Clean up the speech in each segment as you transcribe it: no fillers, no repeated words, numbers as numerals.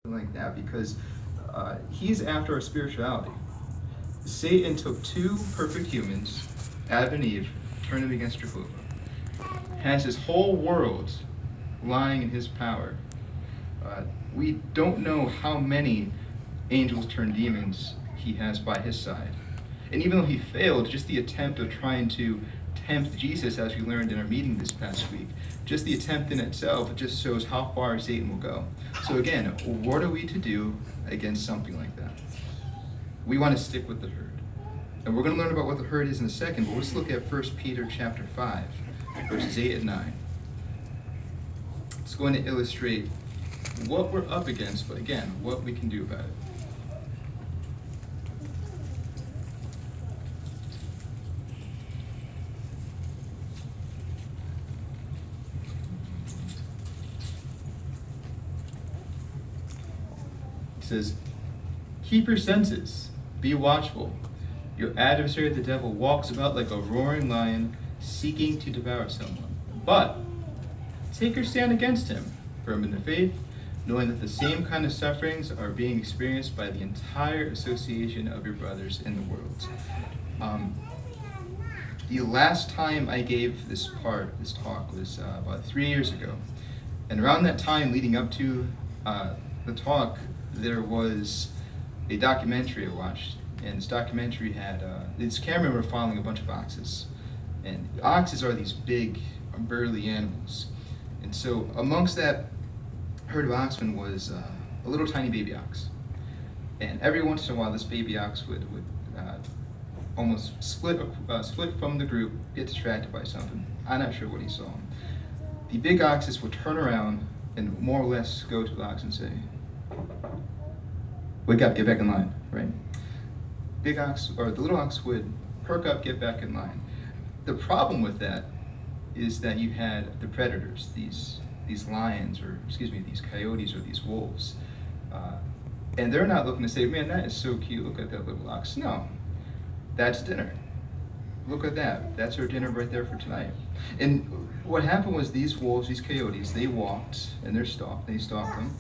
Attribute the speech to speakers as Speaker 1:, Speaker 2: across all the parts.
Speaker 1: something like that, because he's after our spirituality. Satan took two perfect humans, Adam and Eve, turned them against Jehovah, has his whole world lying in his power. We don't know how many angels turned demons he has by his side. And even though he failed, just the attempt of trying to tempt Jesus, as we learned in our meeting this past week, just the attempt in itself just shows how far Satan will go. So again, what are we to do against something like that? We want to stick with the herd. And we're going to learn about what the herd is in a second, but let's look at 1 Peter chapter 5, verses 8 and 9. It's going to illustrate what we're up against, but again, what we can do about it. It says, "Keep your senses, be watchful. Your adversary, the devil, walks about like a roaring lion, seeking to devour someone. But take your stand against him, firm in the faith, knowing that the same kind of sufferings are being experienced by the entire association of your brothers in the world." The last time I gave this talk was about 3 years ago. And around that time, leading up to the talk, there was a documentary I watched. And this documentary had, this cameraman were following a bunch of oxes. And oxes are these big, burly animals. And so amongst that herd of oxen was a little tiny baby ox. And every once in a while, this baby ox would almost split from the group, get distracted by something. I'm not sure what he saw. The big oxes would turn around and more or less go to the ox and say, "Wake up, get back in line," right? Big ox, or the little ox would perk up, get back in line. The problem with that is that you had the predators, these lions, or these coyotes or these wolves. And they're not looking to say, "Man, that is so cute, look at that little ox." No, that's dinner. Look at that, that's our dinner right there for tonight. And what happened was these wolves, these coyotes, they walked and they stalked them,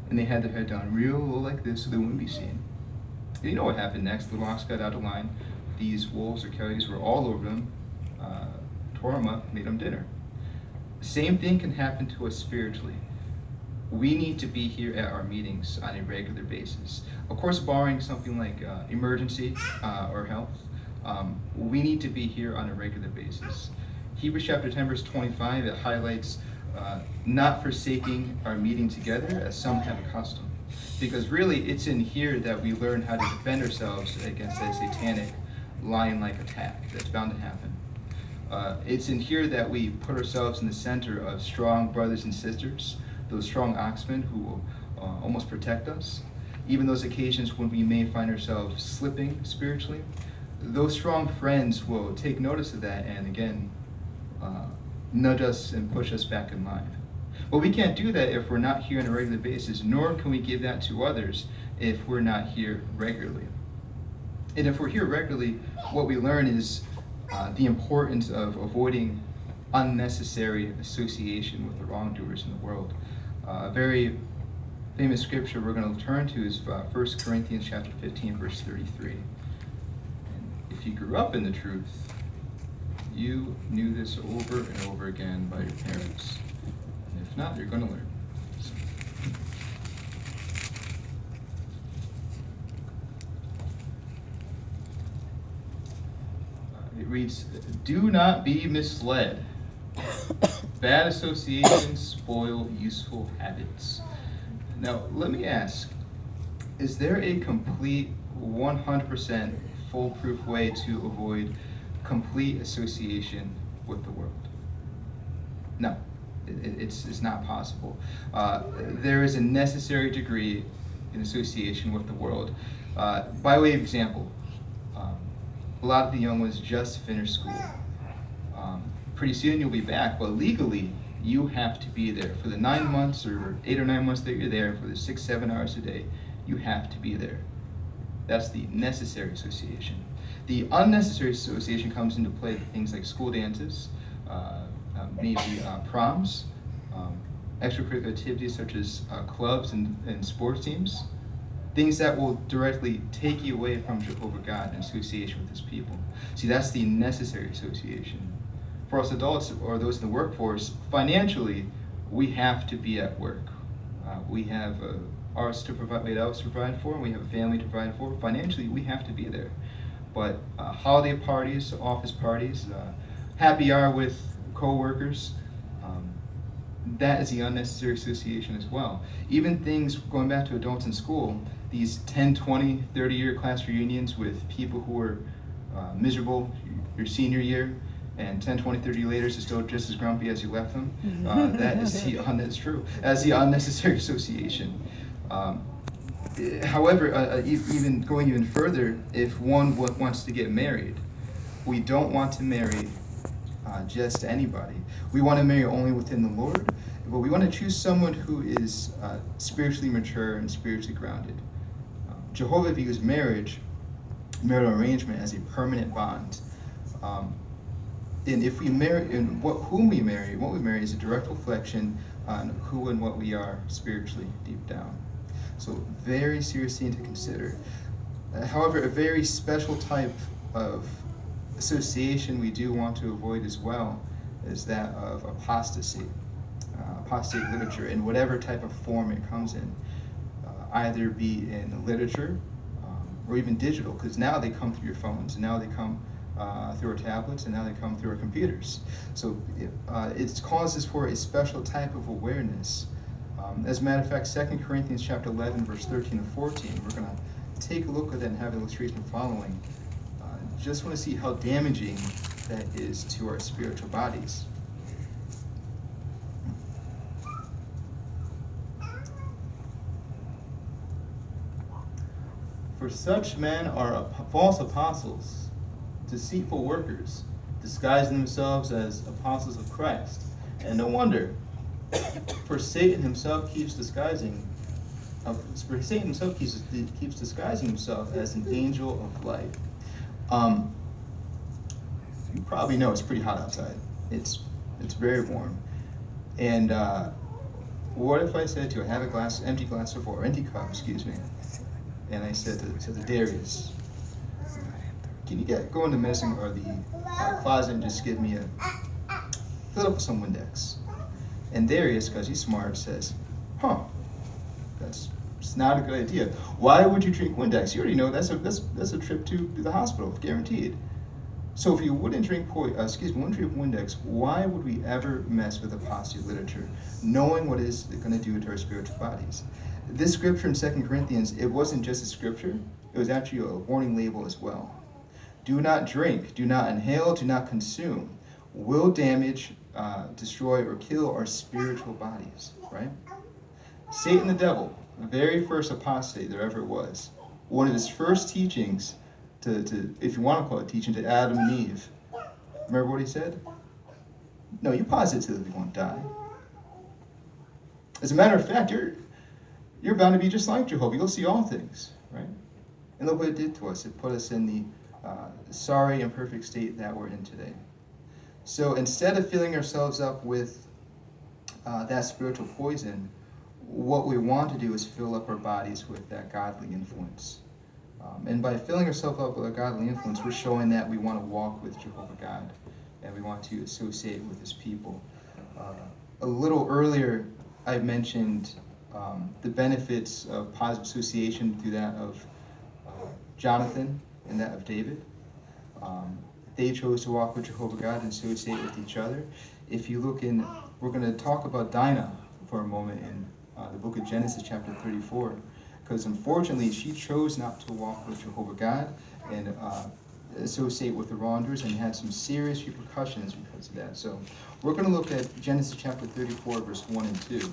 Speaker 1: and they had their head down real low like this so they wouldn't be seen. And you know what happened next? The little ox got out of line. These wolves or coyotes were all over them, tore them up, made them dinner. The same thing can happen to us spiritually. We need to be here at our meetings on a regular basis. Of course, barring something like emergency or health, we need to be here on a regular basis. Hebrews chapter 10, verse 25, it highlights not forsaking our meeting together as some have a custom. Because really, it's in here that we learn how to defend ourselves against a satanic lion-like attack that's bound to happen. It's in here that we put ourselves in the center of strong brothers and sisters, those strong oxmen who will almost protect us. Even those occasions when we may find ourselves slipping spiritually, those strong friends will take notice of that and again, nudge us and push us back in line. But we can't do that if we're not here on a regular basis, nor can we give that to others if we're not here regularly. And if we're here regularly, what we learn is the importance of avoiding unnecessary association with the wrongdoers in the world. A very famous scripture we're going to turn to is 1 Corinthians chapter 15, verse 33. And if you grew up in the truth, you knew this over and over again by your parents. And if not, you're going to learn. It reads, "Do not be misled. Bad associations spoil useful habits." Now, let me ask, is there a complete 100% foolproof way to avoid complete association with the world? No, it's not possible. There is a necessary degree in association with the world. By way of example, a lot of the young ones just finished school. Pretty soon you'll be back, but legally you have to be there for the 9 months or 8 or 9 months that you're there, for the 6-7 hours a day. You have to be there. That's the necessary association. The unnecessary association comes into play with things like school dances, maybe proms, extracurricular activities such as clubs and sports teams, things that will directly take you away from Jehovah God in association with his people. See, that's the necessary association. For us adults or those in the workforce, financially, we have to be at work. We have ours to provide, we have ours to provide for, and we have a family to provide for. Financially, we have to be there. But holiday parties, office parties, happy hour with co-workers, that is the unnecessary association as well. Even things going back to adults in school, these 10, 20, 30-year class reunions with people who were miserable your senior year, and 10, 20, 30 later is still just as grumpy as you left them. That's true. That's the unnecessary association. However, even going even further, if one wants to get married, we don't want to marry just anybody. We want to marry only within the Lord, but we want to choose someone who is spiritually mature and spiritually grounded. Jehovah views marital arrangement as a permanent bond. And if we marry, and whom we marry, what we marry is a direct reflection on who and what we are spiritually deep down. So very serious thing to consider. However, a very special type of association we do want to avoid as well is that of apostasy, apostate literature in whatever type of form it comes in, either be in literature or even digital, because now they come through your phones, and now they come through our tablets, and now they come through our computers. So it causes for a special type of awareness. As a matter of fact, 2 Corinthians chapter 11, verse 13 and 14, we're going to take a look at that and have an illustration following. Just want to see how damaging that is to our spiritual bodies. For such men are false apostles, deceitful workers, disguising themselves as apostles of Christ. And no wonder, for Satan himself keeps disguising himself as an angel of light. You probably know it's pretty hot outside. It's very warm. And what if I said to have empty glass of water, empty cup, excuse me, and I said to Darius, can you go into medicine or the closet and just give me fill up with some Windex? And Darius, because he's smart, says, it's not a good idea. Why would you drink Windex? You already know that's a trip to the hospital, guaranteed. So if you wouldn't drink Windex, why would we ever mess with apostate literature, knowing what it's going to do to our spiritual bodies? This scripture in 2 Corinthians, it wasn't just a scripture, it was actually a warning label as well. Do not drink, do not inhale, do not consume. Will damage, destroy, or kill our spiritual bodies, right? Satan the devil, the very first apostate there ever was, one of his first teachings to if you want to call it teaching, to Adam and Eve. Remember what he said? No, you positively won't die. As a matter of fact, you're bound to be just like Jehovah. You'll see all things, right? And look what it did to us. It put us in the sorry and perfect state that we're in today. So instead of filling ourselves up with that spiritual poison, what we want to do is fill up our bodies with that godly influence. And by filling ourselves up with a godly influence, we're showing that we want to walk with Jehovah God, and we want to associate with his people. A little earlier, I mentioned the benefits of positive association through that of Jonathan and that of David. They chose to walk with Jehovah God and associate with each other. If you look in, we're going to talk about Dinah for a moment in the book of Genesis chapter 34, because unfortunately she chose not to walk with Jehovah God and associate with the wrongdoers, and had some serious repercussions because of that. So we're going to look at Genesis chapter 34, verse 1 and 2.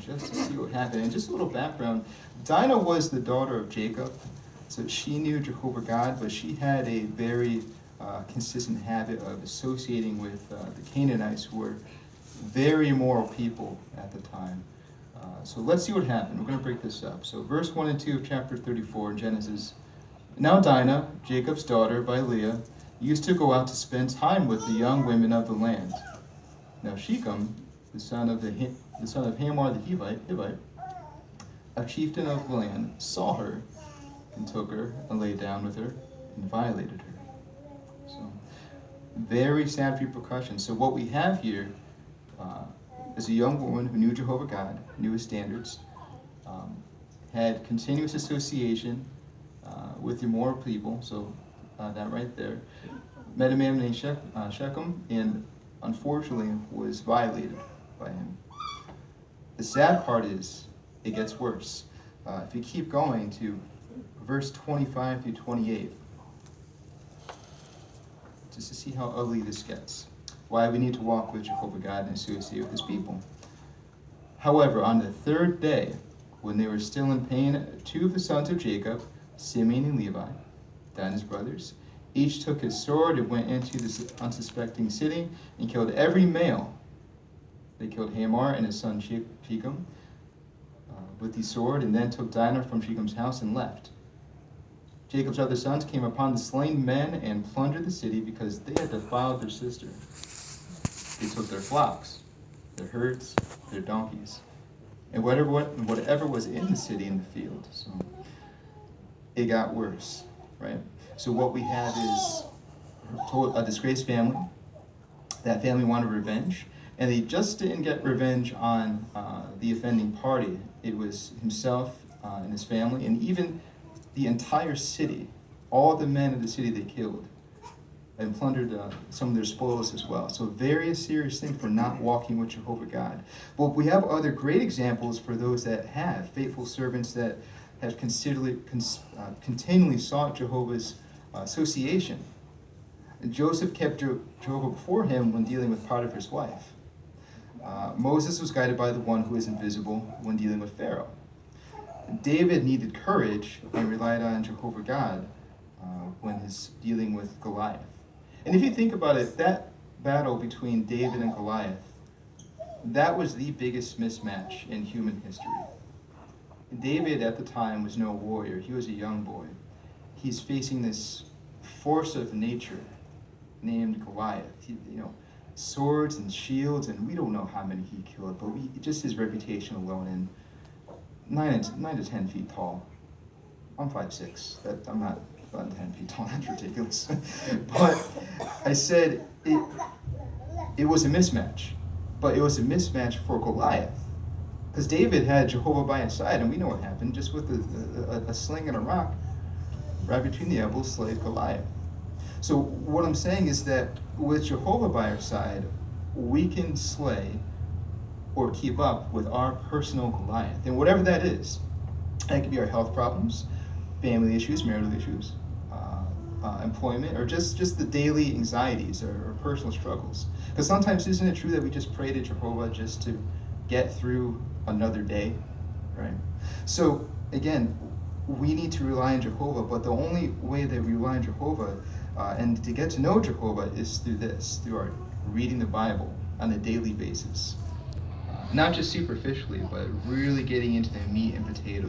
Speaker 1: Just to see what happened. And just a little background, Dinah was the daughter of Jacob, so she knew Jehovah God, but she had a very consistent habit of associating with the Canaanites, who were very immoral people at the time. So let's see what happened. We're going to break this up. So verse 1 and 2 of chapter 34 in Genesis. Now Dinah, Jacob's daughter by Leah, used to go out to spend time with the young women of the land. Now Shechem, the son of Hamor the Hivite, a chieftain of the land, saw her and took her and lay down with her and violated her. So, very sad repercussions. So what we have here is a young woman who knew Jehovah God, knew his standards, had continuous association with immoral people, so that right there, met a man named Shechem, and unfortunately was violated by him. The sad part is, it gets worse. If you keep going to verse 25 through 28, just to see how ugly this gets. Why we need to walk with Jehovah God and associate with his people. However, on the third day, when they were still in pain, two of the sons of Jacob, Simeon and Levi, Dan his brothers, each took his sword and went into this unsuspecting city and killed every male. They killed Hamor and his son Shechem with the sword, and then took Dinah from Shechem's house and left. Jacob's other sons came upon the slain men and plundered the city because they had defiled their sister. They took their flocks, their herds, their donkeys, and whatever was in the city and the field. So it got worse, right? So what we have is a disgraced family. That family wanted revenge, and they just didn't get revenge on the offending party. It was himself and his family, and even the entire city. All the men of the city they killed and plundered some of their spoils as well. So very serious thing for not walking with Jehovah God. But we have other great examples for those that have faithful servants that have continually sought Jehovah's association. And Joseph kept Jehovah before him when dealing with Potiphar's wife. Moses was guided by the one who is invisible when dealing with Pharaoh. David needed courage and relied on Jehovah God when he's dealing with Goliath. And if you think about it, that battle between David and Goliath, that was the biggest mismatch in human history. David at the time was no warrior. He was a young boy. He's facing this force of nature named Goliath. Swords and shields, and we don't know how many he killed, but just his reputation alone, and 9 to 10 feet tall. I'm 5'6". I'm not 10 feet tall. That's ridiculous. But I said it was a mismatch. But it was a mismatch for Goliath. Because David had Jehovah by his side, and we know what happened. Just with a sling and a rock, right between the elbows, slayed Goliath. So what I'm saying is that with Jehovah by our side, we can slay or keep up with our personal Goliath. And whatever that is, that could be our health problems, family issues, marital issues, employment, or just the daily anxieties or personal struggles. Because sometimes isn't it true that we just pray to Jehovah just to get through another day, right? So again, we need to rely on Jehovah, but the only way that we rely on Jehovah and to get to know Jehovah is through our reading the Bible on a daily basis. Not just superficially, but really getting into the meat and potatoes.